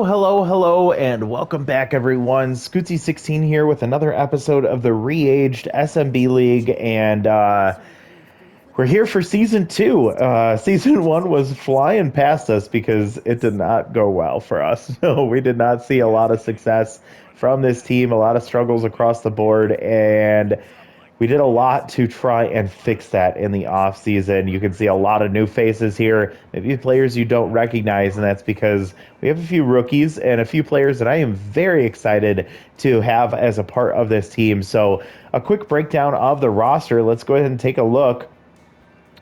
Hello, hello, hello, and welcome back, everyone. Scootsy16 here with another episode of the re-aged SMB League, and we're here for season two. Season one was flying past us because it did not go well for us. So we did not see a lot of success from this team, a lot of struggles across the board, and we did a lot to try and fix that in the off season. You can see a lot of new faces here, maybe players you don't recognize, and that's because we have a few rookies and a few players that I am very excited to have as a part of this team. So, a quick breakdown of the roster. Let's go ahead and take a look.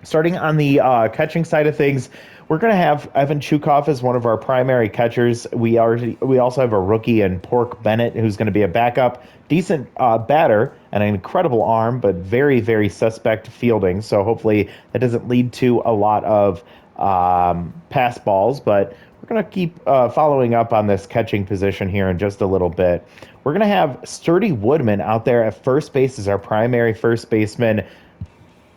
Starting on the catching side of things, we're going to have Evan Chukov as one of our primary catchers. We also have a rookie in Pork Bennett who's going to be a backup, decent batter and an incredible arm, but very very suspect fielding. So hopefully that doesn't lead to a lot of pass balls. But we're going to keep following up on this catching position here in just a little bit. We're going to have Sturdy Woodman out there at first base as our primary first baseman.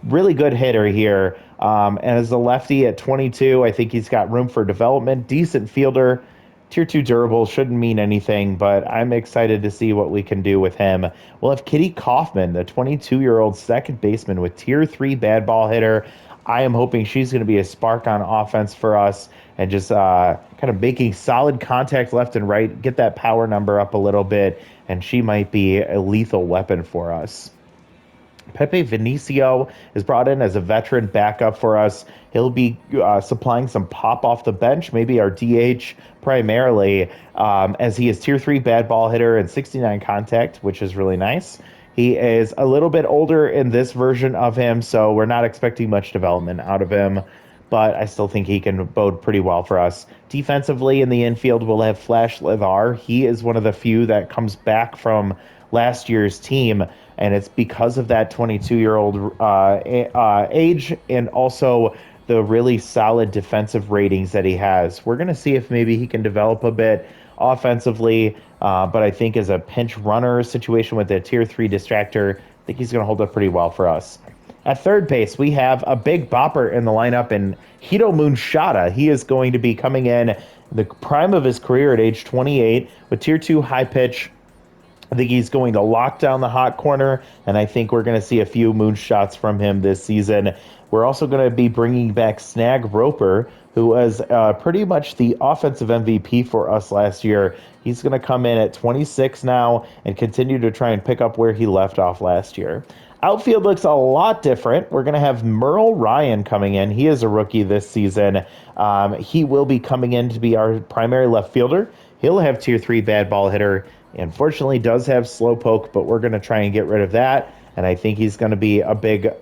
Really good hitter here. And as a lefty at 22, I think he's got room for development. Decent fielder. Tier 2 durable shouldn't mean anything, but I'm excited to see what we can do with him. We'll have Kitty Kaufman, the 22-year-old second baseman with Tier 3 bad ball hitter. I am hoping she's going to be a spark on offense for us and just kind of making solid contact left and right, get that power number up a little bit, and she might be a lethal weapon for us. Pepe Vinicio is brought in as a veteran backup for us. He'll be supplying some pop off the bench, maybe our DH primarily, as he is tier 3 bad ball hitter and 69 contact, which is really nice. He is a little bit older in this version of him, so we're not expecting much development out of him, but I still think he can bode pretty well for us. Defensively in the infield, we'll have Flash Levar. He is one of the few that comes back from last year's team, and it's because of that 22-year-old age and also the really solid defensive ratings that he has. We're going to see if maybe he can develop a bit offensively, but I think as a pinch runner situation with a tier 3 distractor, I think he's going to hold up pretty well for us. At third base, we have a big bopper in the lineup in Hito Moonshada. He is going to be coming in the prime of his career at age 28 with tier 2 high pitch. I think he's going to lock down the hot corner, and I think we're going to see a few moonshots from him this season. We're also going to be bringing back Snag Roper, who was pretty much the offensive MVP for us last year. He's going to come in at 26 now and continue to try and pick up where he left off last year. Outfield looks a lot different. We're going to have Merle Ryan coming in. He is a rookie this season. He will be coming in to be our primary left fielder. He'll have tier 3 bad ball hitter. Unfortunately, does have slow poke, but we're going to try and get rid of that. And I think he's going to be a big,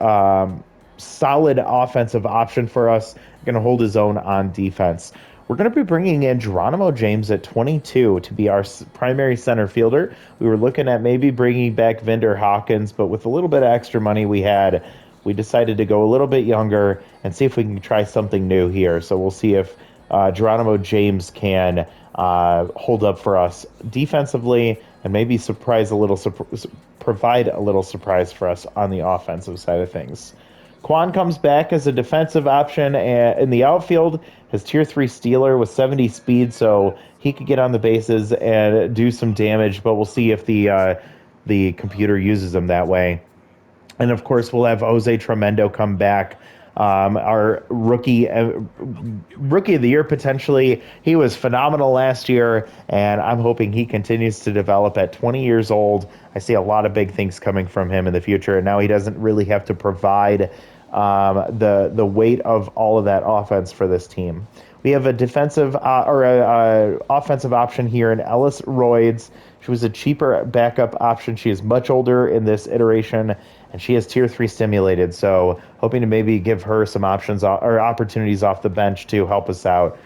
solid offensive option for us. Going to hold his own on defense. We're going to be bringing in Geronimo James at 22 to be our primary center fielder. We were looking at maybe bringing back Vinder Hawkins, but with a little bit of extra money we had, we decided to go a little bit younger and see if we can try something new here. So we'll see if Geronimo James can hold up for us defensively and maybe provide a little surprise for us on the offensive side of things. Quan comes back as a defensive option in the outfield. His tier 3 stealer with 70 speed, so he could get on the bases and do some damage, but we'll see if the computer uses him that way. And of course, we'll have Jose Tremendo come back. Our rookie of the year potentially. He was phenomenal last year, and I'm hoping he continues to develop at 20 years old. I see a lot of big things coming from him in the future, and now he doesn't really have to provide the weight of all of that offense for this team. We have a defensive offensive option here in Ellis Royds. She was a cheaper backup option. She is much older in this iteration, and she has tier 3 stimulated. So hoping to maybe give her some options or opportunities off the bench to help us out.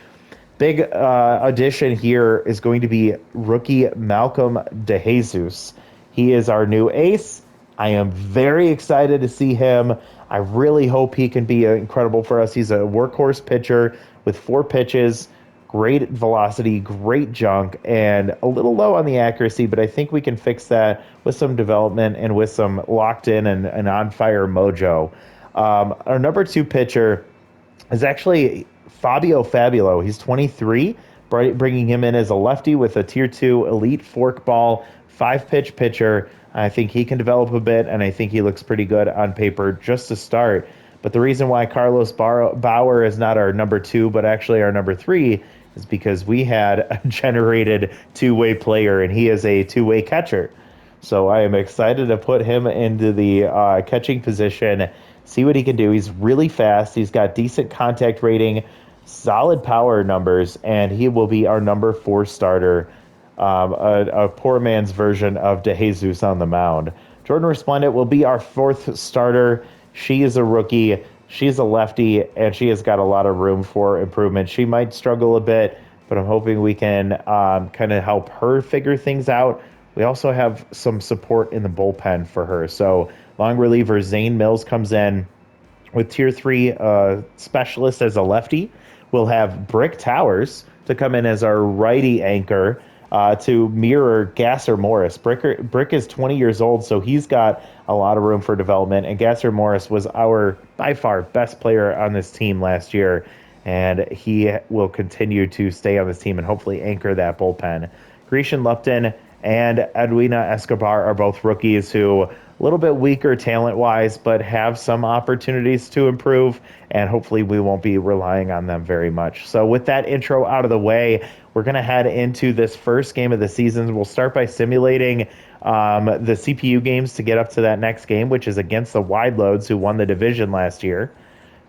Big addition here is going to be rookie Malcolm DeJesus. He is our new ace. I am very excited to see him. I really hope he can be incredible for us. He's a workhorse pitcher with 4 pitches, great velocity, great junk, and a little low on the accuracy, but I think we can fix that with some development and with some locked in and on-fire mojo. Our number 2 pitcher is actually Fabio Fabulo. He's 23, bringing him in as a lefty with a tier 2 elite forkball 5-pitch pitcher. I think he can develop a bit, and I think he looks pretty good on paper just to start. But the reason why Carlos Bauer is not our number 2, but actually our number 3, is because we had a generated two-way player, and he is a two-way catcher. So I am excited to put him into the catching position, see what he can do. He's really fast. He's got decent contact rating, solid power numbers, and he will be our number 4 starter, a poor man's version of DeJesus on the mound. Jordan Resplendent will be our 4th starter. She is a rookie. She's a lefty, and she has got a lot of room for improvement. She might struggle a bit, but I'm hoping we can kind of help her figure things out. We also have some support in the bullpen for her. So long reliever Zane Mills comes in with tier 3 specialist as a lefty. We'll have Brick Towers to come in as our righty anchor to mirror Gasser Morris. Brick is 20 years old, so he's got a lot of room for development. And Gasser Morris was our, by far, best player on this team last year. And he will continue to stay on this team and hopefully anchor that bullpen. Grecian Lupton and Edwina Escobar are both rookies who a little bit weaker talent-wise, but have some opportunities to improve, and hopefully we won't be relying on them very much. So with that intro out of the way, we're going to head into this first game of the season. We'll start by simulating the CPU games to get up to that next game, which is against the Wide Loads, who won the division last year.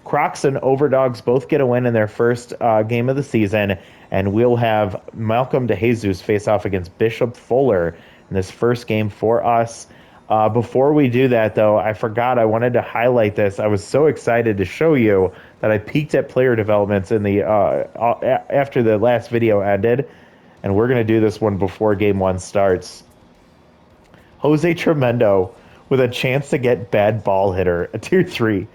Crocs and Overdogs both get a win in their first game of the season, and we'll have Malcolm DeJesus face off against Bishop Fuller in this first game for us. Before we do that, though, I forgot I wanted to highlight this. I was so excited to show you that I peeked at player developments in the after the last video ended, and we're going to do this one before Game 1 starts. Jose Tremendo with a chance to get bad ball hitter, a tier 3.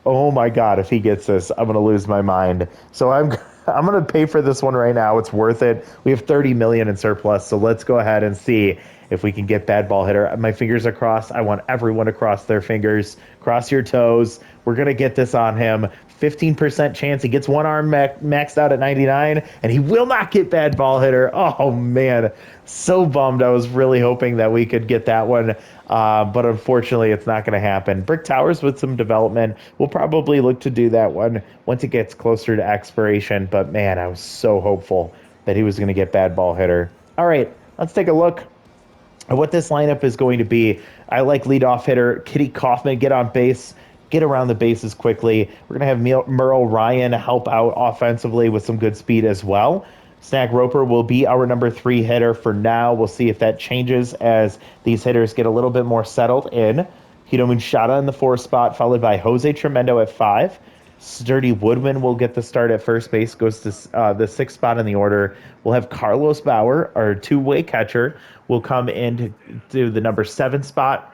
Oh my God, if he gets this, I'm going to lose my mind. So I'm going to pay for this one right now. It's worth it. We have 30 million in surplus, so let's go ahead and see if we can get bad ball hitter. My fingers are crossed. I want everyone to cross their fingers. Cross your toes. We're going to get this on him. 15% chance he gets one arm maxed out at 99, and he will not get bad ball hitter. Oh, man. So bummed. I was really hoping that we could get that one, but unfortunately, it's not going to happen. Brick Towers with some development. We'll probably look to do that one once it gets closer to expiration, but man, I was so hopeful that he was going to get bad ball hitter. All right, let's take a look at what this lineup is going to be. I like leadoff hitter Kitty Kaufman, get on base, get around the bases quickly. We're going to have Merle Ryan help out offensively with some good speed as well. Snag Roper will be our number 3 hitter for now. We'll see if that changes as these hitters get a little bit more settled in. Hito Munshada in the 4 spot, followed by Jose Tremendo at 5. Sturdy Woodman will get the start at first base, goes to the 6th spot in the order. We'll have Carlos Bauer, our two-way catcher, will come in to the number 7 spot,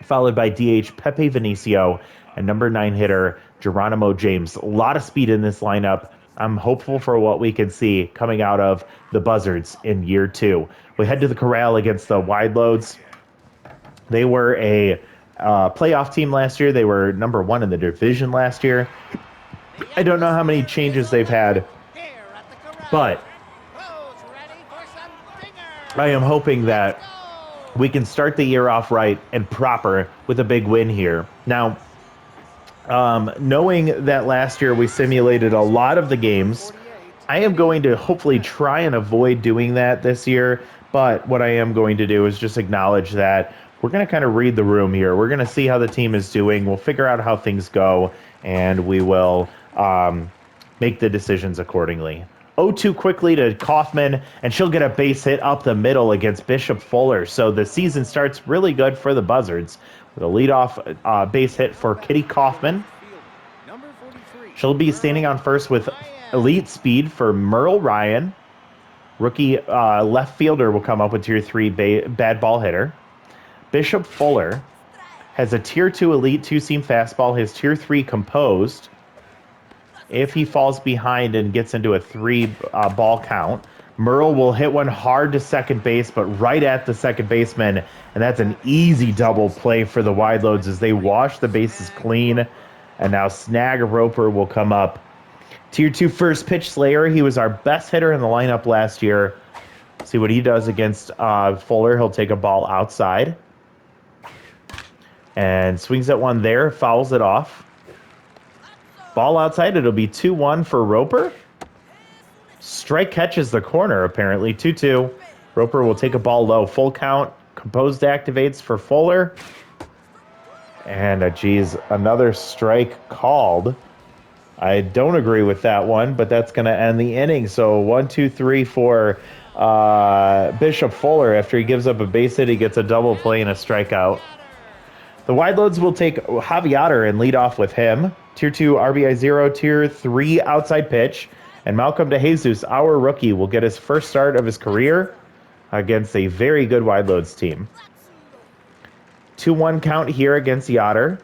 followed by DH Pepe Vinicio and number 9 hitter Geronimo James. A lot of speed in this lineup. I'm hopeful for what we can see coming out of the Buzzards in year 2. We head to the Corral against the Wide Loads. They were a playoff team last year. They were number 1 in the division last year. I don't know how many changes they've had, but I am hoping that we can start the year off right and proper with a big win here. Now, knowing that last year we simulated a lot of the games, I am going to hopefully try and avoid doing that this year, but what I am going to do is just acknowledge that we're going to kind of read the room here. We're going to see how the team is doing. We'll figure out how things go, and we will make the decisions accordingly. 0-2 quickly to Kaufman, and she'll get a base hit up the middle against Bishop Fuller. So the season starts really good for the Buzzards with a leadoff base hit for Kitty Kaufman. She'll be standing on first with elite speed for Merle Ryan. Rookie left fielder will come up with tier 3 bad ball hitter. Bishop Fuller has a tier 2 elite 2-seam fastball, his tier 3 composed. If he falls behind and gets into a 3 ball count, Merle will hit one hard to second base, but right at the second baseman, and that's an easy double play for the Wide Loads as they wash the bases clean. And now Snag Roper will come up Tier 2 first pitch Slayer. He was our best hitter in the lineup last year. See what he does against Fuller. He'll take a ball outside. And swings at one there, fouls it off. Ball outside, it'll be 2-1 for Roper. Strike catches the corner, apparently, 2-2. Roper will take a ball low, full count. Composed activates for Fuller. And, geez, another strike called. I don't agree with that one, but that's going to end the inning. So 1-2-3 for Bishop Fuller. After he gives up a base hit, he gets a double play and a strikeout. The wide loads will take Javiater and lead off with him. Tier 2 RBI 0, Tier 3 outside pitch. And Malcolm DeJesus, our rookie, will get his first start of his career against a very good wide loads team. 2-1 count here against Yoder.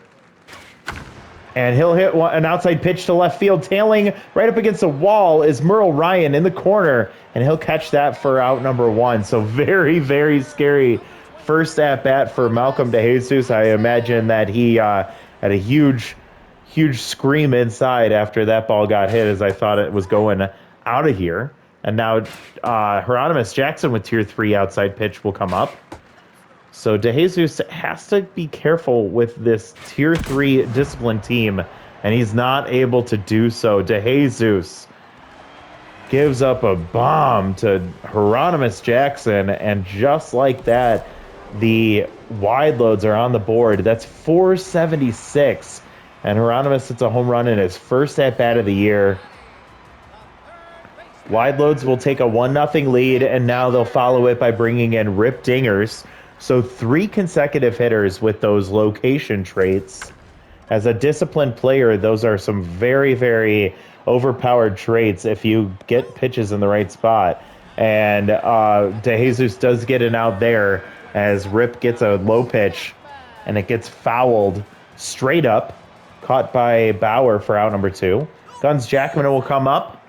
And he'll hit an outside pitch to left field. Tailing right up against the wall is Merle Ryan in the corner. And he'll catch that for out number 1. So very, very scary first at-bat for Malcolm DeJesus. I imagine that he had a huge scream inside after that ball got hit, as I thought it was going out of here. And now Hieronymus Jackson with Tier 3 outside pitch will come up. So DeJesus has to be careful with this Tier 3 discipline team, and he's not able to do so. DeJesus gives up a bomb to Hieronymus Jackson, and just like that, the wide loads are on the board. That's 476. And Hieronymus hits a home run in his first at-bat of the year. Wide loads will take a 1-0 lead, and now they'll follow it by bringing in Rip Dingers. So 3 consecutive hitters with those location traits. As a disciplined player, those are some very, very overpowered traits if you get pitches in the right spot. And DeJesus does get an out there as Rip gets a low pitch, and it gets fouled straight up. Caught by Bauer for out number 2. Guns Jackman will come up.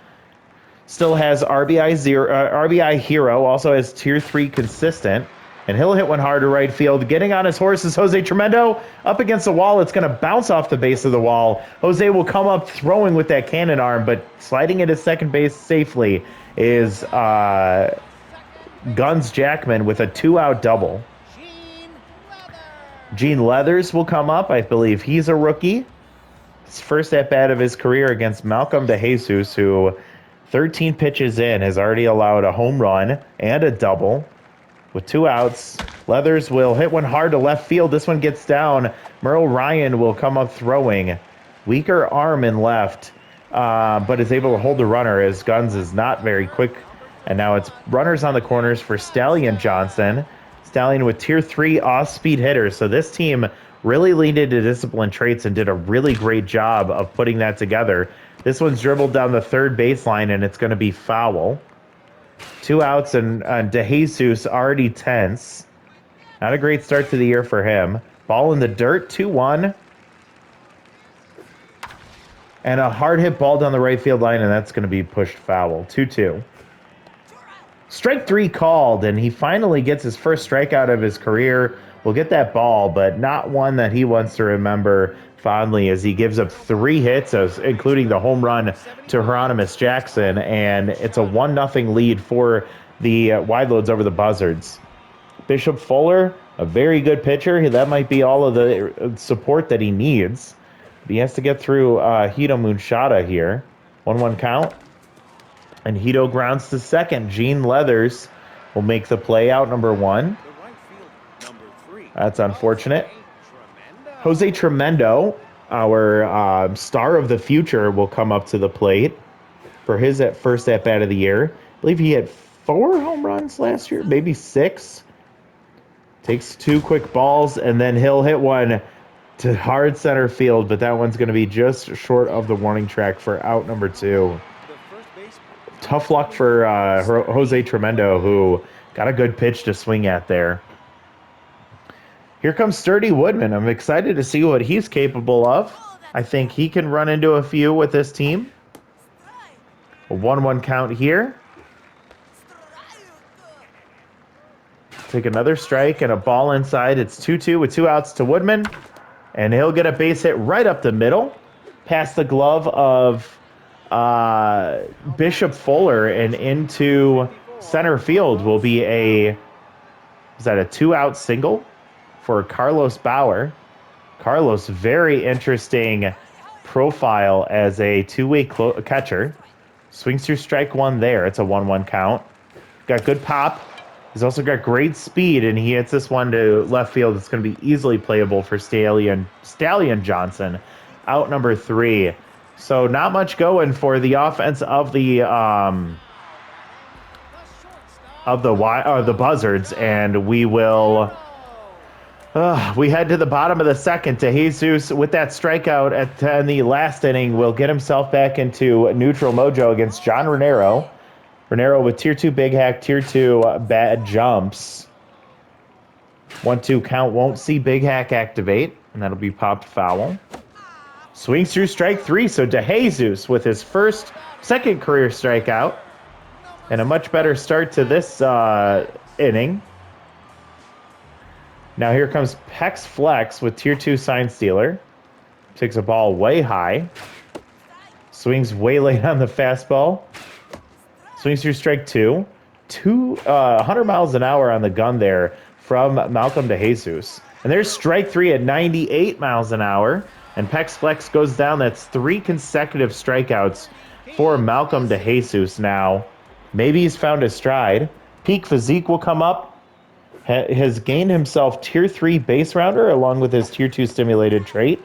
Still has RBI hero. Also has Tier 3 consistent. And he'll hit one hard to right field. Getting on his horse is Jose Tremendo. Up against the wall. It's going to bounce off the base of the wall. Jose will come up throwing with that cannon arm, but sliding into second base safely is Guns Jackman with a 2-out double. Gene Leathers will come up. I believe he's a rookie. His first at-bat of his career against Malcolm DeJesus, who 13 pitches in has already allowed a home run and a double. With 2 outs, Leathers will hit one hard to left field. This one gets down. Merle Ryan will come up throwing. Weaker arm in left, but is able to hold the runner as Guns is not very quick. And now it's runners on the corners for Stallion Johnson. Stallion with Tier 3 off-speed hitters. So this team really leaned into discipline traits and did a really great job of putting that together. This one's dribbled down the third baseline, and it's going to be foul. 2 outs, and DeJesus already tense. Not a great start to the year for him. Ball in the dirt, 2-1. And a hard hit ball down the right field line, and that's going to be pushed foul. 2-2. Strike 3 called, and he finally gets his first strikeout of his career. Will get that ball, but not one that he wants to remember fondly, as he gives up 3 hits, including the home run to Hieronymus Jackson, and it's a 1-0 lead for the wide loads over the Buzzards. Bishop Fuller, a very good pitcher. That might be all of the support that he needs. But he has to get through Hito Munchada here. 1-1 count. And Hito grounds to second. Gene Leathers will make the play out number 1. That's unfortunate. Jose Tremendo, our star of the future, will come up to the plate for his first at-bat of the year. I believe he had 4 home runs last year, maybe 6. Takes 2 quick balls, and then he'll hit one to hard center field, but that one's going to be just short of the warning track for out number 2. Tough luck for Jose Tremendo, who got a good pitch to swing at there. Here comes Sturdy Woodman. I'm excited to see what he's capable of. I think he can run into a few with this team. A 1-1 count here. Take another strike and a ball inside. It's 2-2 with 2 outs to Woodman. And he'll get a base hit right up the middle, past the glove of Bishop Fuller, and into center field will be is that a 2-out single for Carlos Bauer. Carlos, very interesting profile as a two-way catcher. Swings through strike one there. It's a 1-1 count. Got good pop. He's also got great speed, and he hits this one to left field. It's going to be easily playable for Stallion Johnson. Out number 3. So not much going for the offense of the Buzzards, and we will. We head to the bottom of the second. To Jesus with that strikeout in the last inning will get himself back into neutral mojo against John Renero. Renero with tier 2 big hack, tier 2 bad jumps. 1-2 count, won't see big hack activate, and that'll be popped foul. Swings through strike 3, so DeJesus with his second career strikeout, and a much better start to this inning. Now here comes Pex Flex with tier 2 sign stealer. Takes a ball way high. Swings way late on the fastball. Swings through strike 2. 100 miles an hour on the gun there from Malcolm DeJesus. And there's strike 3 at 98 miles an hour. And Pex Flex goes down. That's 3 consecutive strikeouts for Malcolm DeJesus now. Maybe he's found his stride. Peak Physique will come up. Has gained himself tier 3 base rounder along with his tier 2 stimulated trait.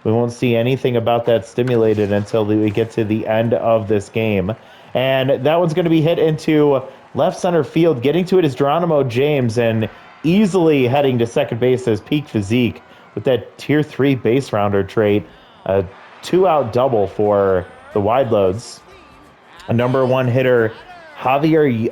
We won't see anything about that stimulated until we get to the end of this game. And that one's going to be hit into left center field. Getting to it is Geronimo James, and easily heading to second base as Peak Physique with that tier 3 base rounder trait. A 2-out double for the wide loads. A number 1 hitter, Javier,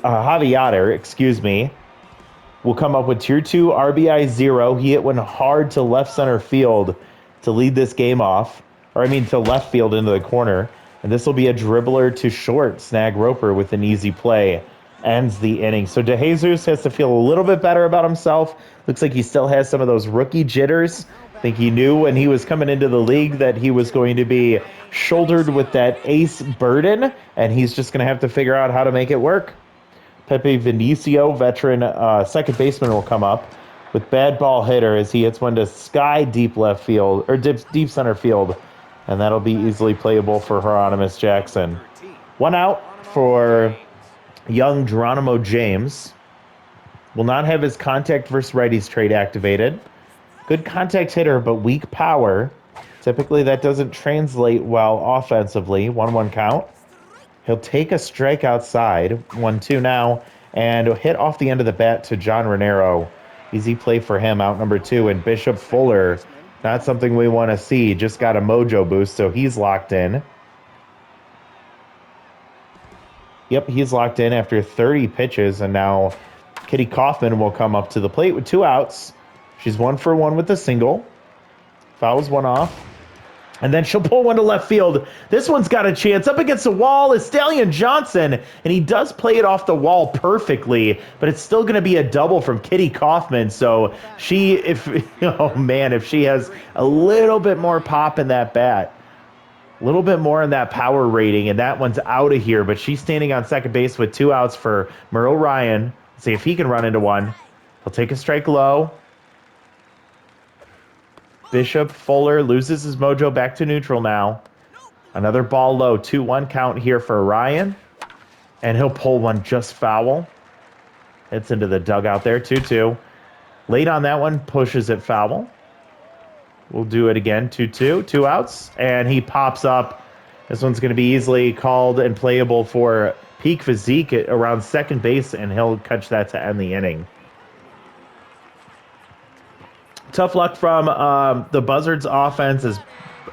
will come up with tier 2 RBI 0. He hit one hard to left center field to lead this game off. To left field into the corner. And this will be a dribbler to short. Snag Roper with an easy play. Ends the inning. So DeJesus has to feel a little bit better about himself. Looks like he still has some of those rookie jitters. I think he knew when he was coming into the league that he was going to be shouldered with that ace burden. And he's just going to have to figure out how to make it work. Pepe Vinicio, veteran second baseman, will come up with bad ball hitter as he hits one to sky deep left field, or deep center field, and that'll be easily playable for Hieronymus Jackson. 1 out for young Geronimo James. Will not have his contact versus righties trait activated. Good contact hitter, but weak power. Typically that doesn't translate well offensively. 1-1 count. He'll take a strike outside, 1-2 now, and hit off the end of the bat to John Renero. Easy play for him, out number 2. And Bishop Fuller, not something we want to see, just got a mojo boost, so he's locked in. Yep, he's locked in after 30 pitches, and now Kitty Kaufman will come up to the plate with 2 outs. She's 1 for 1 with a single. Fouls one off. And then she'll pull one to left field. This one's got a chance. Up against the wall is Stallion Johnson. And he does play it off the wall perfectly. But it's still going to be a double from Kitty Kaufman. So if she has a little bit more pop in that bat, a little bit more in that power rating, and that one's out of here. But she's standing on second base with 2 outs for Merle Ryan. Let's see if he can run into one. He'll take a strike low. Bishop Fuller loses his mojo back to neutral now. Another ball low, 2-1 count here for Ryan. And he'll pull one just foul. It's into the dugout there, 2-2. Late on that one, pushes it foul. We'll do it again, 2-2, 2 outs. And he pops up. This one's going to be easily called and playable for Peak Physique around second base, and he'll catch that to end the inning. Tough luck from the Buzzards offense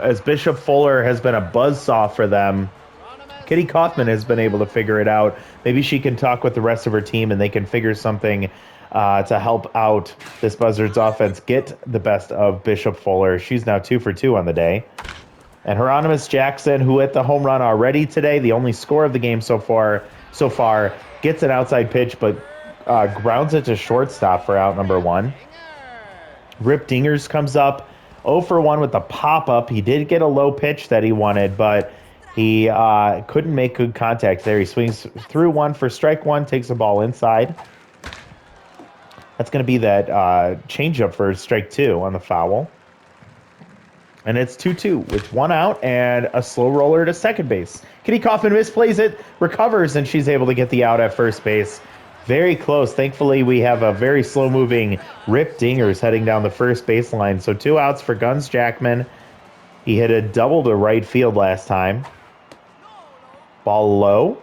as Bishop Fuller has been a buzzsaw for them. Kitty Kaufman has been able to figure it out. Maybe she can talk with the rest of her team and they can figure something to help out this Buzzards offense get the best of Bishop Fuller. She's now 2 for 2 on the day. And Hieronymus Jackson, who hit the home run already today, the only score of the game so far, gets an outside pitch but grounds it to shortstop for out number 1. Rip Dingers comes up 0 for 1 with the pop-up. He did get a low pitch that he wanted, but He couldn't make good contact there. He swings through one for strike one, takes the ball inside. That's going to be that changeup for strike two on the foul. And it's 2-2 with one out and a slow roller to second base. Kitty Kaufman misplays it, recovers, and she's able to get the out at first base. Very close. Thankfully, we have a very slow-moving Rip Dingers heading down the first baseline. So 2 outs for Guns Jackman. He hit a double to right field last time. Ball low.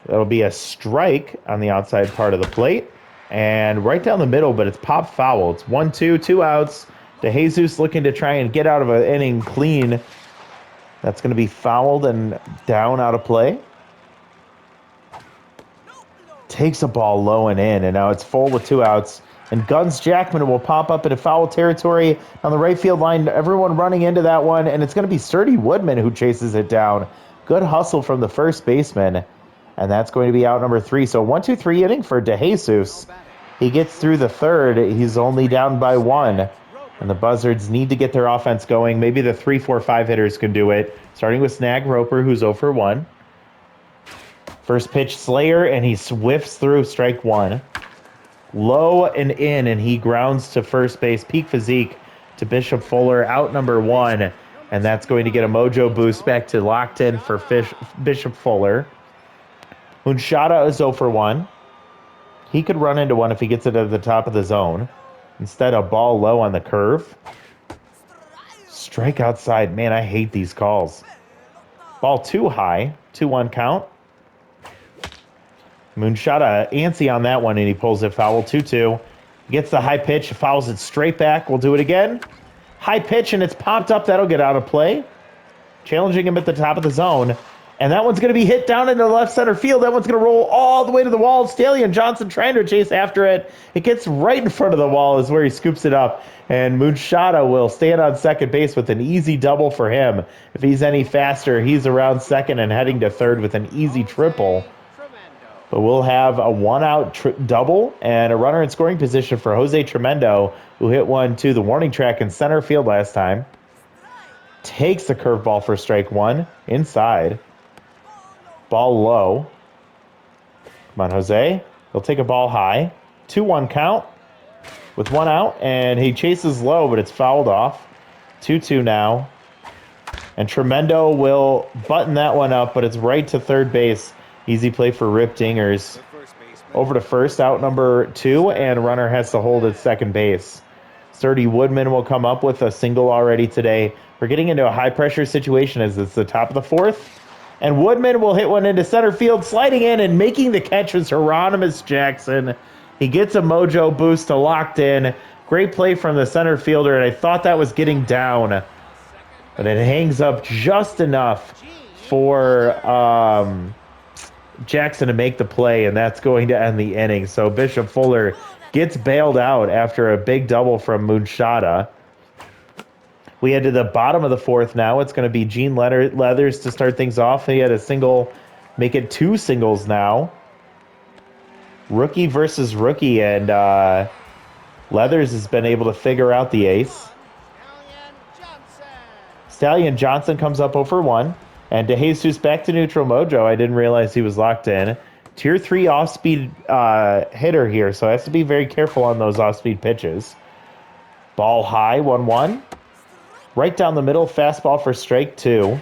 That'll be a strike on the outside part of the plate. And right down the middle, but it's pop foul. It's 1-2, 2 outs. DeJesus looking to try and get out of an inning clean. That's going to be fouled and down out of play. Takes a ball low and in, and now it's full with 2 outs. And Guns Jackman will pop up into foul territory on the right field line. Everyone running into that one, and it's going to be Sturdy Woodman who chases it down. Good hustle from the first baseman, and that's going to be out number 3. So 1-2-3 inning for DeJesus. He gets through the third. He's only down by 1. And the Buzzards need to get their offense going. Maybe the 3, 4, 5 hitters can do it. Starting with Snag Roper, who's 0 for 1. First pitch, Slayer, and he swifts through strike 1. Low and in, and he grounds to first base. Peak physique to Bishop Fuller, out number 1. And that's going to get a mojo boost back to locked in for Bishop Fuller. Munchada is 0 for 1. He could run into one if he gets it at the top of the zone. Instead, a ball low on the curve. Strike outside. Man, I hate these calls. Ball too high. 2-1 count. Moonshot antsy on that one, and he pulls it foul. 2-2. Gets the high pitch, fouls it straight back. We'll do it again. High pitch, and it's popped up. That'll get out of play. Challenging him at the top of the zone. And that one's going to be hit down into left center field. That one's going to roll all the way to the wall. Stallion Johnson trying to chase after it. It gets right in front of the wall is where he scoops it up. And Moonshada will stand on second base with an easy double for him. If he's any faster, he's around second and heading to third with an easy triple. But we'll have a one-out double and a runner in scoring position for Jose Tremendo, who hit one to the warning track in center field last time. Takes the curveball for strike 1 inside. Ball low. Come on, Jose. He'll take a ball high. 2-1 count with 1 out, and he chases low, but it's fouled off. 2-2 now. And Tremendo will button that one up, but it's right to third base. Easy play for Rip Dingers. Over to first, out number 2, and runner has to hold at second base. Sturdy Woodman will come up with a single already today. We're getting into a high-pressure situation as it's the top of the 4th. And Woodman will hit one into center field, sliding in and making the catch is Hieronymus Jackson. He gets a mojo boost to locked in. Great play from the center fielder, and I thought that was getting down. But it hangs up just enough for Jackson to make the play, and that's going to end the inning. So Bishop Fuller gets bailed out after a big double from Moonshada. We head to the bottom of the 4th now. It's going to be Gene Leathers to start things off. He had a single, make it 2 singles now. Rookie versus rookie, and Leathers has been able to figure out the ace. Stallion Johnson comes up 0 for 1. And DeJesus back to neutral mojo. I didn't realize he was locked in. Tier 3 off-speed hitter here, so has to be very careful on those off-speed pitches. Ball high, 1-1. Right down the middle, fastball for strike 2.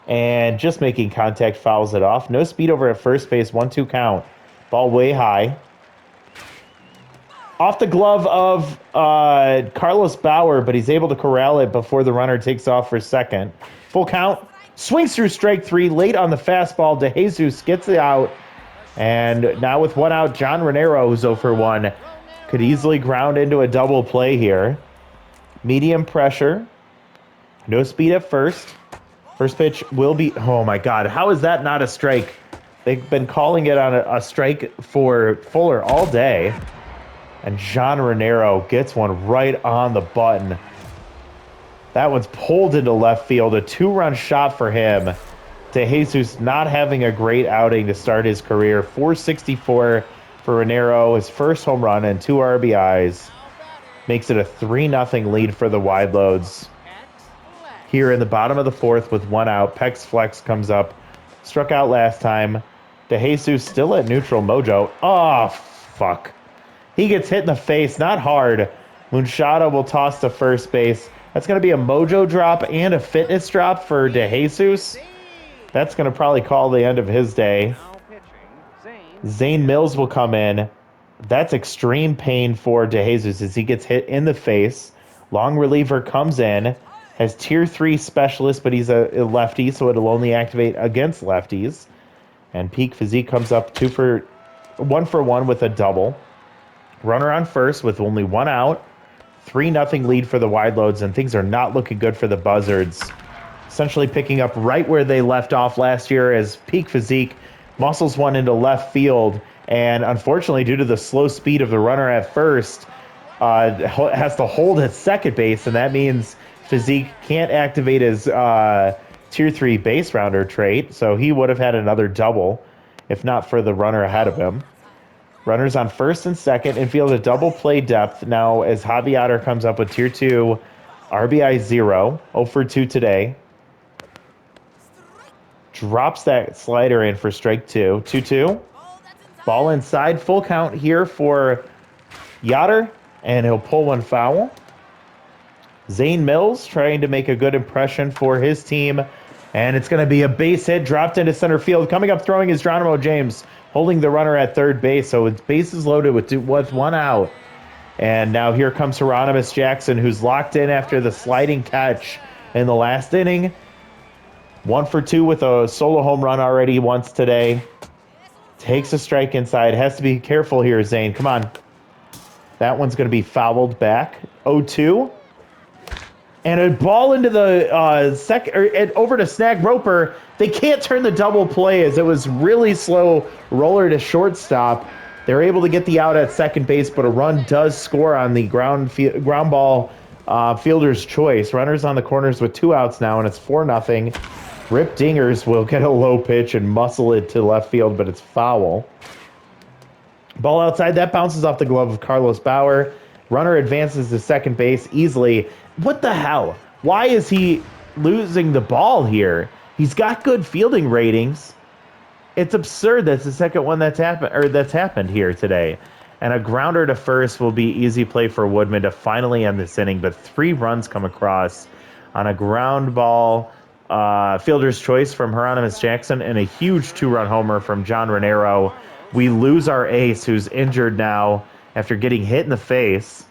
And just making contact, fouls it off. No speed over at first base, 1-2 count. Ball way high. Off the glove of Carlos Bauer, but he's able to corral it before the runner takes off for second. Full count. Swings through strike 3, late on the fastball. DeJesus gets it out. And now with 1 out, John Renero, who's 0 for 1, could easily ground into a double play here. Medium pressure. No speed at first. First pitch will be... Oh, my God. How is that not a strike? They've been calling it on a strike for Fuller all day. And John Renero gets one right on the button. That one's pulled into left field. A 2-run shot for him. DeJesus not having a great outing to start his career. 464 for Renero. His first home run and 2 RBIs. Makes it a 3-0 lead for the Wide Loads. here in the bottom of the fourth with one out. Peck's flex comes up. Struck out last time. DeJesus still at neutral mojo. Oh, fuck. He gets hit in the face, not hard. Munchada will toss to first base. That's going to be a mojo drop and a fitness drop for DeJesus. That's going to probably call the end of his day. Zane Mills will come in. That's extreme pain for DeJesus as he gets hit in the face. Long reliever comes in. Has tier 3 specialist, but he's a lefty, so it'll only activate against lefties. And Peak Physique comes up 1 for 1 with a double. Runner on first with only one out. 3-0 lead for the wide loads, and things are not looking good for the Buzzards. Essentially picking up right where they left off last year as Peak Physique muscles one into left field. And unfortunately, due to the slow speed of the runner at first, has to hold at second base, and that means Physique can't activate his tier 3 base rounder trait, so he would have had another double if not for the runner ahead of him. Runners on first and second, infield a double play depth now as Javier comes up with tier 2 RBI 0, 0 for 2 today. Drops that slider in for strike 2. 2-2. Ball inside, full count here for Yoder, and he'll pull one foul. Zane Mills trying to make a good impression for his team, and it's going to be a base hit dropped into center field. Coming up throwing is Geronimo James, holding the runner at third base, so it's bases loaded with one out. And now here comes Hieronymus Jackson, who's locked in after the sliding catch in the last inning. 1 for 2 with a solo home run already once today. Takes a strike inside. Has to be careful here, Zane. Come on. That one's going to be fouled back. 0-2. And a ball into the second, over to Snag Roper. They can't turn the double play as it was really slow roller to shortstop. They're able to get the out at second base, but a run does score on the ground ball fielder's choice. Runners on the corners with 2 outs now, and it's 4-0. Rip Dingers will get a low pitch and muscle it to left field, but it's foul. Ball outside, that bounces off the glove of Carlos Bauer. Runner advances to second base easily. What the hell? Why is he losing the ball here? He's got good fielding ratings. It's absurd that's the second one that's happened here today. And a grounder to first will be easy play for Woodman to finally end this inning, but 3 runs come across on a ground ball. Fielder's choice from Hieronymus Jackson and a huge 2-run homer from John Renero. We lose our ace, who's injured now after getting hit in the face.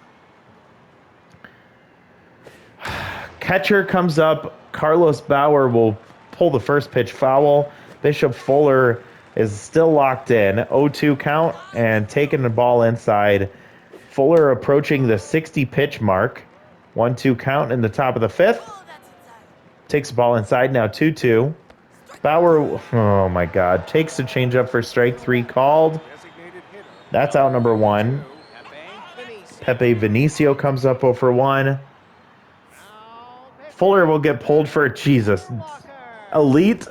Catcher comes up. Carlos Bauer will pull the first pitch foul. Bishop Fuller is still locked in. 0-2 count and taking the ball inside. Fuller approaching the 60 pitch mark. 1-2 count in the top of the 5th. Takes the ball inside now. 2-2. Bauer, oh my God, takes the changeup for strike 3 called. That's out number 1. Pepe Vinicio comes up 0 for 1. Fuller will get pulled for elite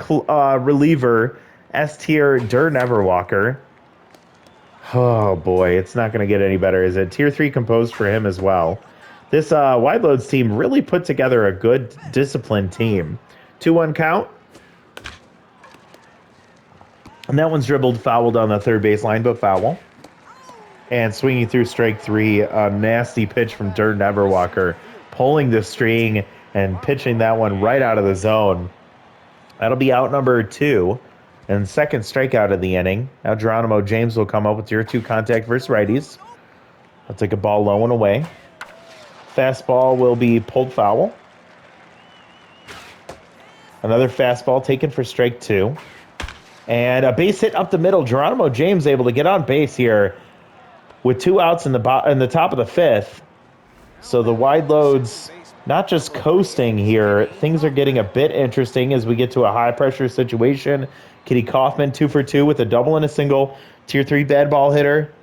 reliever S-tier Dur Neverwalker. Oh boy, it's not going to get any better, is it? Tier 3 composed for him as well. This wide loads team really put together a good, disciplined team. 2-1 count. And that one's dribbled, fouled on the third base line, but foul. And swinging through strike 3, a nasty pitch from Dur Neverwalker, pulling the string and pitching that one right out of the zone. That'll be out number 2 and second strikeout of the inning. Now Geronimo James will come up with tier 2 contact versus righties. I'll take a ball low and away. Fastball will be pulled foul. Another fastball taken for strike 2. And a base hit up the middle. Geronimo James able to get on base here with 2 outs in the top of the 5th. So the wide loads not just coasting here. Things are getting a bit interesting as we get to a high-pressure situation. Kitty Kaufman 2 for 2 with a double and a single. Tier 3 bad ball hitter.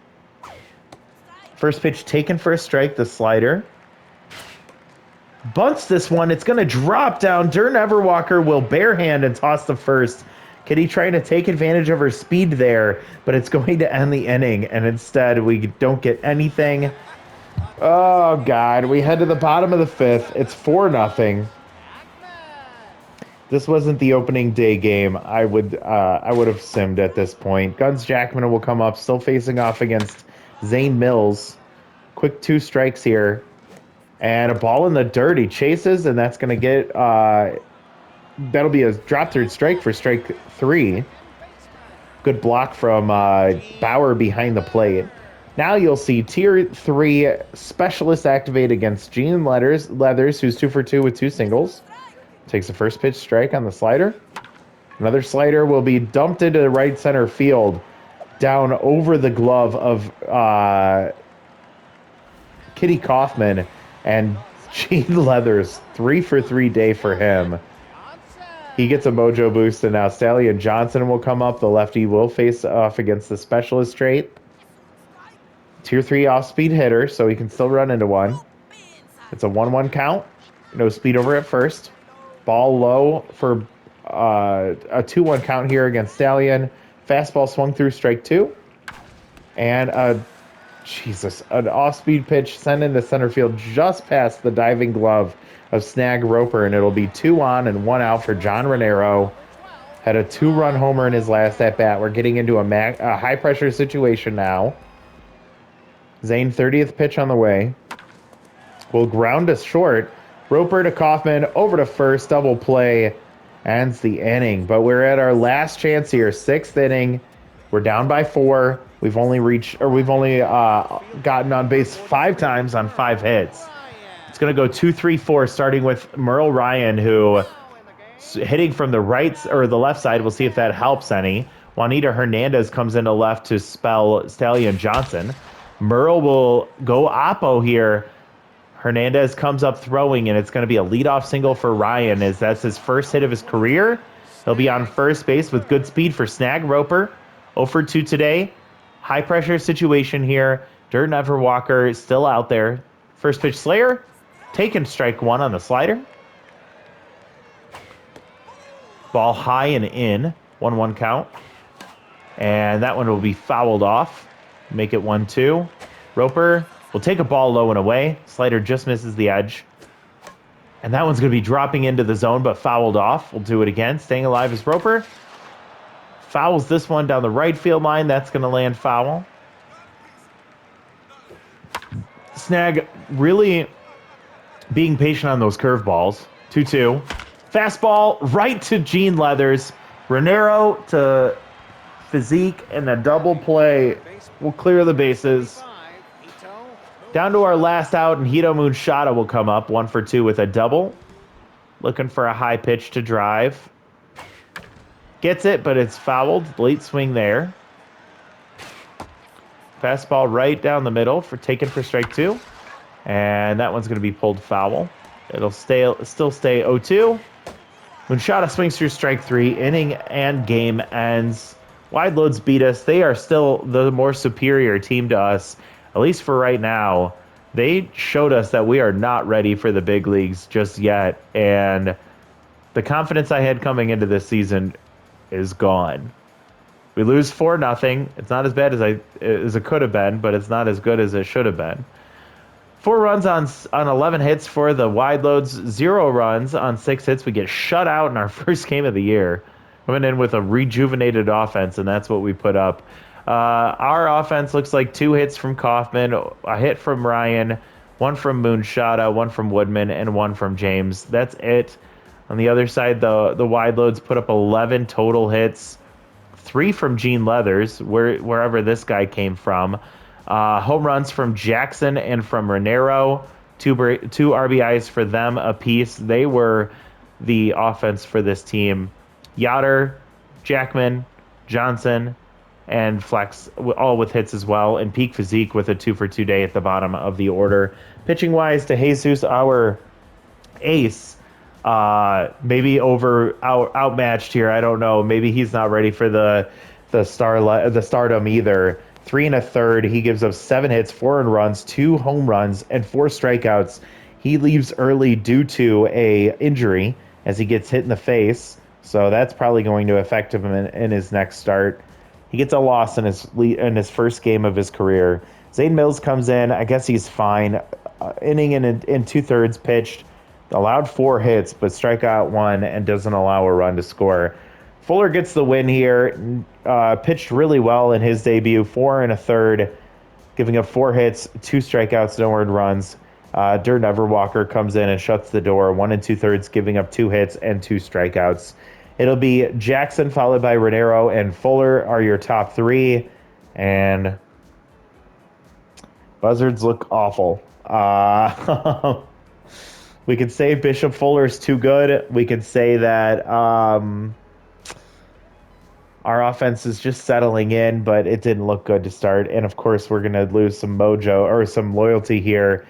First pitch taken for a strike, the slider. Bunts this one. It's going to drop down. Dur Neverwalker will barehand and toss the first. Kitty trying to take advantage of her speed there, but it's going to end the inning, and instead we don't get anything. Oh, God. We head to the bottom of the 5th. It's 4-0. this wasn't the opening day game, I would have simmed at this point. Guns Jackman will come up, still facing off against Zane Mills. Quick 2 strikes here. And a ball in the dirt. He chases, and that's going to get... that'll be a drop third strike for strike 3. Good block from Bauer behind the plate. Now you'll see Tier 3 Specialist activate against Gene Leathers, who's 2 for 2 with 2 singles. Takes the first pitch strike on the slider. Another slider will be dumped into the right center field, down over the glove of Kitty Kaufman, and Gene Leathers, 3 for 3 day for him. He gets a mojo boost, and now Stallion Johnson will come up. The lefty will face off against the specialist trait. Tier 3 off-speed hitter, so he can still run into one. It's a 1-1 count. No speed over at first. Ball low for a 2-1 count here against Stallion. Fastball swung through strike 2. And an off-speed pitch sent into center field just past the diving glove of Snag Roper, and it'll be 2 on and 1 out for John Renero. Had a 2-run homer in his last at-bat. We're getting into a high-pressure situation now. Zane, 30th pitch on the way. Will ground us short. Roper to Kaufman, over to first, double play, ends the inning. But we're at our last chance here, 6th inning. We're down by 4. We've only gotten on base 5 times on 5 hits. It's going to go 2-3-4, starting with Merle Ryan, who hitting from the right or the left side. We'll see if that helps any. Juanita Hernandez comes into left to spell Stallion Johnson. Merle will go oppo here. Hernandez comes up throwing, and it's going to be a leadoff single for Ryan, as that's his first hit of his career. He'll be on first base with good speed for Snag Roper. 0 for 2 today. High pressure situation here. Dirt Everwalker is still out there. First pitch Slayer. Taking strike 1 on the slider. Ball high and in. 1-1 count. And that one will be fouled off. Make it 1-2. Roper will take a ball low and away. Slider just misses the edge. And that one's going to be dropping into the zone, but fouled off. We'll do it again. Staying alive is Roper. Fouls this one down the right field line. That's going to land foul. Snag really being patient on those curveballs. 2-2. Fastball right to Gene Leathers. Renero to Physique, and a double play will clear the bases. Down to our last out, and Hito Moonshada will come up 1 for 2 with a double. Looking for a high pitch to drive. Gets it, but it's fouled. Late swing there. Fastball right down the middle taken for strike 2. And that one's going to be pulled foul. It'll still stay 0-2. Moonshada swings through strike 3. Inning and game ends. Wide loads beat us. They are still the more superior team to us, at least for right now. They showed us that we are not ready for the big leagues just yet. And the confidence I had coming into this season is gone. We lose 4-0. It's not as bad as it could have been, but it's not as good as it should have been. 4 runs on 11 hits for the wide loads. 0 runs on 6 hits. We get shut out in our first game of the year. Coming in with a rejuvenated offense, and that's what we put up. Our offense looks like 2 hits from Kaufman, a hit from Ryan, 1 from Moonshada, 1 from Woodman, and 1 from James. That's it. On the other side, the wide loads put up 11 total hits, 3 from Gene Leathers, wherever this guy came from. Home runs from Jackson and from Renero, 2 RBIs for them apiece. They were the offense for this team. Yoder, Jackman, Johnson, and Flex, all with hits as well, and Peak Physique with a 2 for 2 day at the bottom of the order. Pitching-wise, to Jesus, our ace, maybe outmatched here. I don't know. Maybe he's not ready for the stardom either. 3 1/3. He gives up 7 hits, 4 earned runs, 2 home runs, and 4 strikeouts. He leaves early due to a injury as he gets hit in the face. So that's probably going to affect him in his next start. He gets a loss in his first game of his career. Zane Mills comes in. I guess he's fine. Inning in 2/3 pitched. allowed 4 hits, but strike out 1 and doesn't allow a run to score. Fuller gets the win here. Pitched really well in his debut, 4 and a third, giving up 4 hits, 2 strikeouts, no earned runs. Dirt Everwalker comes in and shuts the door, 1 and 2/3, giving up 2 hits and 2 strikeouts. It'll be Jackson followed by Renero and Fuller are your top 3, and Buzzards look awful. We could say Bishop Fuller's too good. We could say that our offense is just settling in, but it didn't look good to start. And of course, we're going to lose some mojo or some loyalty here.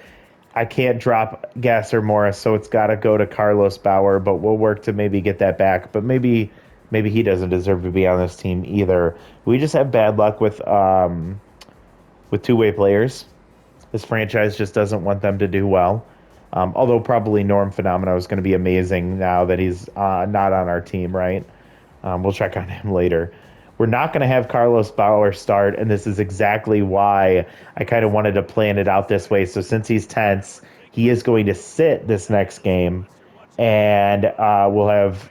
I can't drop Gasser Morris, so it's got to go to Carlos Bauer, but we'll work to maybe get that back. But maybe he doesn't deserve to be on this team either. We just have bad luck with two-way players. This franchise just doesn't want them to do well. Although probably Norm Phenomeno is going to be amazing now that he's not on our team, right? We'll check on him later. We're not going to have Carlos Bauer start, and this is exactly why I kind of wanted to plan it out this way. So since he's tense, he is going to sit this next game, and we'll have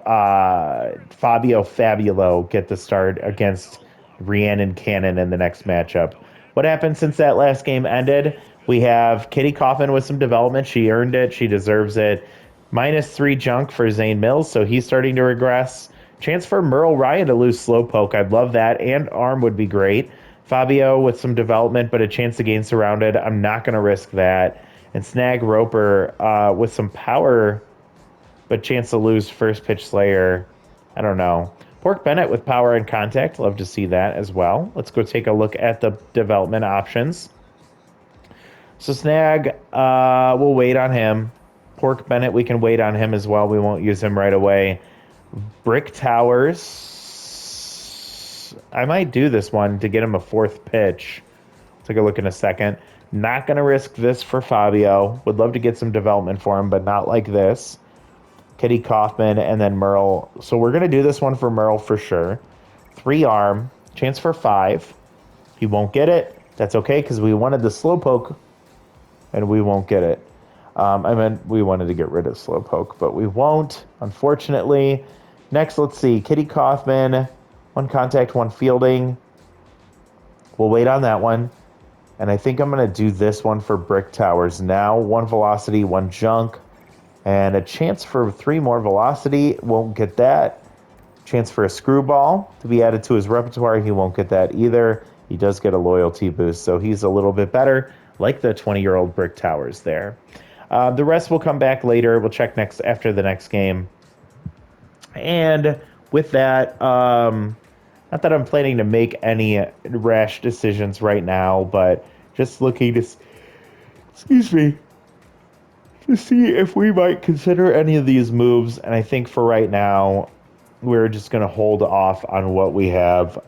Fabio Fabulo get the start against Rhiannon Cannon in the next matchup. What happened since that last game ended? We have Kitty Coffin with some development. She earned it. She deserves it. -3 junk for Zane Mills, so he's starting to regress. Chance for Merle Ryan to lose Slowpoke. I'd love that. And Arm would be great. Fabio with some development, but a chance to gain Surrounded. I'm not going to risk that. And Snag Roper with some power, but chance to lose First Pitch Slayer. I don't know. Pork Bennett with power and contact. Love to see that as well. Let's go take a look at the development options. So Snag, we'll wait on him. Pork Bennett, we can wait on him as well. We won't use him right away. Brick Towers. I might do this one to get him a 4th pitch. Take a look in a second. Not going to risk this for Fabio. Would love to get some development for him, but not like this. Kitty Kaufman and then Merle. So we're going to do this one for Merle for sure. 3 arm. Chance for 5. He won't get it. That's okay because we wanted the Slowpoke and we won't get it. I meant we wanted to get rid of Slowpoke, but we won't, unfortunately. Next, let's see. Kitty Kaufman, 1 contact, 1 fielding. We'll wait on that one. And I think I'm going to do this one for Brick Towers now. 1 velocity, 1 junk. And a chance for 3 more velocity. Won't get that. Chance for a screwball to be added to his repertoire. He won't get that either. He does get a loyalty boost, so he's a little bit better, like the 20-year-old Brick Towers there. The rest will come back later. We'll check next after the next game. And with that, not that I'm planning to make any rash decisions right now, but just looking to, to see if we might consider any of these moves. And I think for right now, we're just going to hold off on what we have.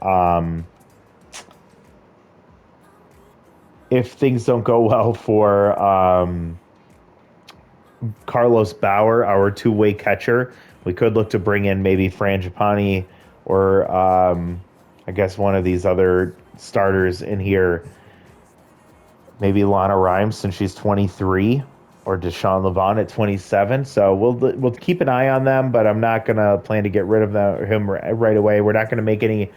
If things don't go well for Carlos Bauer, our 2-way catcher, we could look to bring in maybe Frangipani or I guess one of these other starters in here. Maybe Lana Rhymes since she's 23, or Deshaun Levant at 27. So we'll keep an eye on them, but I'm not gonna plan to get rid of him right away. We're not gonna make any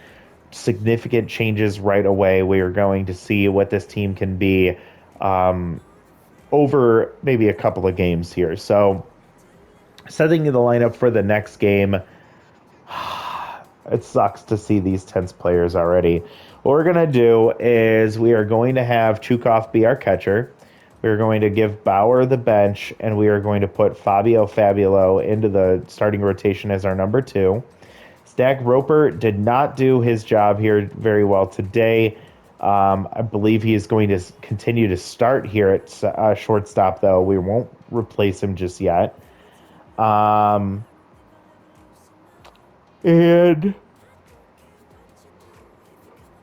significant changes right away. We are going to see what this team can be over maybe a couple of games here. So setting the lineup for the next game, it sucks to see these tense players already. What we're going to do is we are going to have Chukov be our catcher. We're going to give Bauer the bench, and we are going to put Fabio Fabulo into the starting rotation as our number 2. Stack Roper did not do his job here very well today. I believe he is going to continue to start here at shortstop, though. We won't replace him just yet. And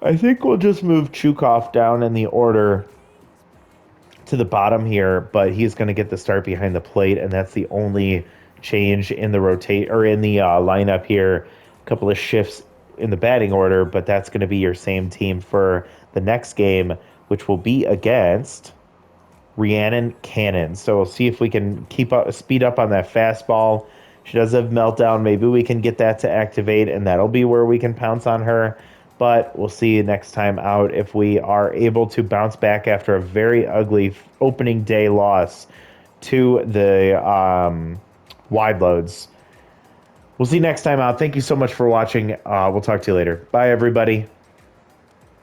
I think we'll just move Chukov down in the order to the bottom here, but he's going to get the start behind the plate, and that's the only change in the lineup here. A couple of shifts in the batting order, but that's going to be your same team for the next game, which will be against Rhiannon Cannon. So we'll see if we can speed up on that fastball. She does have meltdown. Maybe we can get that to activate, and that'll be where we can pounce on her. But we'll see next time out if we are able to bounce back after a very ugly opening day loss to the wide loads. We'll see you next time out. Thank you so much for watching. We'll talk to you later. Bye, everybody.